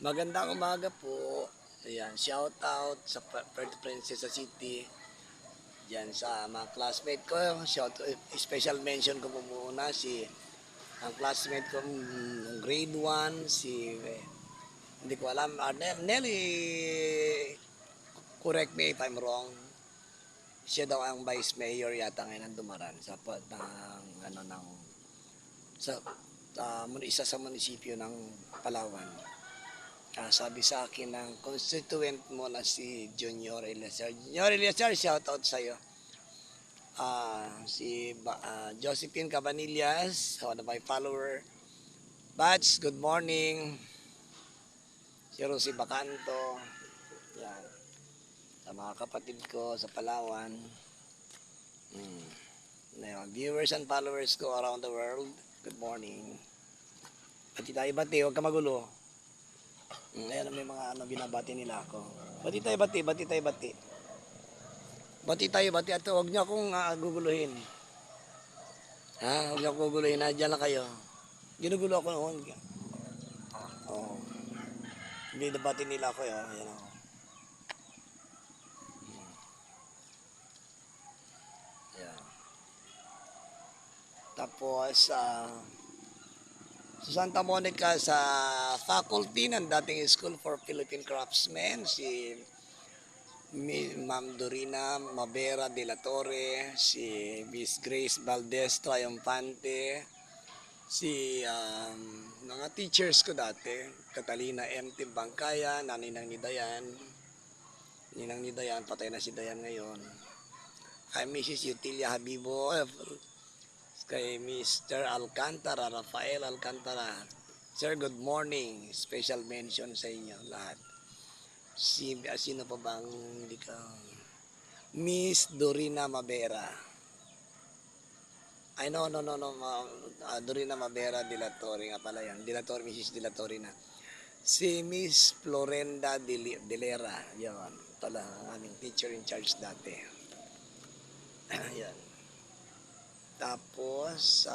Magandang umaga po. Ayan, shout out sa Puerto Princesa City. Diyan sa mga classmate ko. Special mention ko po muna si ang classmate ko nung grade 1, si hindi ko alam, Nelly, correct me if I'm wrong. Siya daw ang vice mayor yata ngayon ng Dumaran sa sa isa sa munisipyo ng Palawan. Sabi sa akin ng constituent mo na si Junior Eliazar. Junior Eliazar, shout out sa iyo. Josephine Cabanillas, one of my follower. Bats, good morning. Si Rosie Bacanto. Yan. Sa mga kapatid ko sa Palawan. Viewers and followers ko around the world, good morning. Bati tayo, huwag ka magulo. Ayan, may mga binabati nila ako. Bati tayo. Bati tayo, at huwag niyo akong guguluhin. Huwag niyo akong guguluhin, nadyan lang kayo. Ginugulo ako noon. Oh. Binabati nila ako, ayan ako. Ayan. Tapos, sa Santa Monica sa faculty ng dating School for Philippine Craftsmen, si Ma'am Dorina Mabera de la Torre, si Miss Grace Valdez Triumphante, si mga teachers ko dati, Catalina M.T. Bangkaya, Ninang ni Dayan, patay na si Dayan ngayon. Kay Mrs. Utilia Habibo, kay Mr. Alcantara, Rafael Alcantara. Sir, good morning. Special mention sa inyo lahat. Sino pa bang hindi ka? Miss Dorina Mabera. Ay, no. Dorina Mabera de la Torre nga pala yan. De la Torre, Mrs. de la Torre na. Si Miss Florenda Delera. Yan. Pala, aming teacher in charge dati. Yan. Tapos,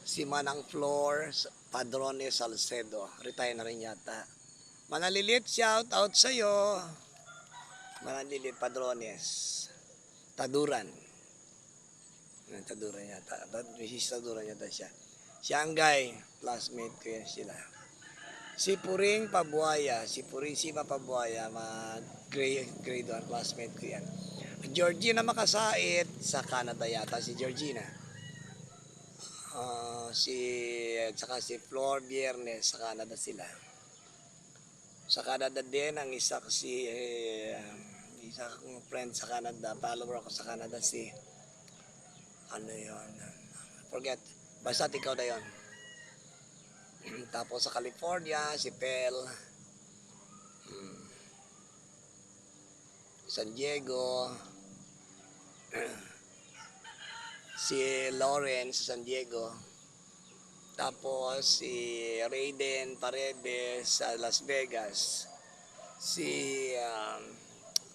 si Manang Flor Padrone Salcedo. Retire na rin yata. Manalilit, shout out sa iyo. Manalilit Padrones. Taduran yata. Mrs. Taduran yata siya. Sianggay, classmate ko yan sila. Si Puring Pabuaya, Sima Pabuaya, grade 1 classmate ko yan. Georgina Makasait, sa Canada yata si Georgina. Saka si Flor Biernes, sa Canada sila. Sa Canada din, ang isa kong friend sa Canada, follower ako sa Canada, forget, basta ikaw na yun. Tapos sa California, si Pel, San Diego, si Lawrence sa San Diego, tapos si Raiden Paredes sa Las Vegas, si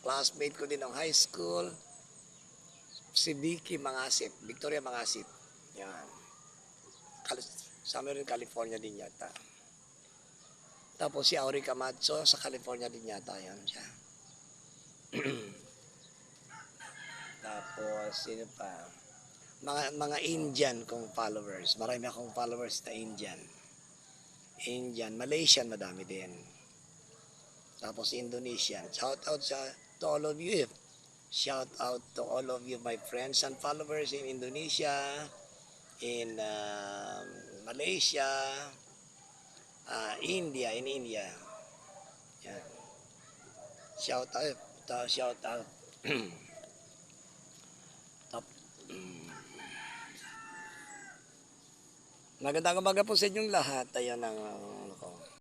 classmate ko din ng high school, si Victoria Mangasip, yan, sa rin California din yata. Tapos si Auri Camacho sa California din yata, yan siya. Tapos sino pa, mga Indian kong followers, marami akong followers na Indian, Malaysian madami din, tapos Indonesian. Shout out to all of you. Shout out to all of you, my friends and followers in Indonesia, in Malaysia, India. Yan. Shout out. Magandang umaga po sa inyong lahat. Ayan ang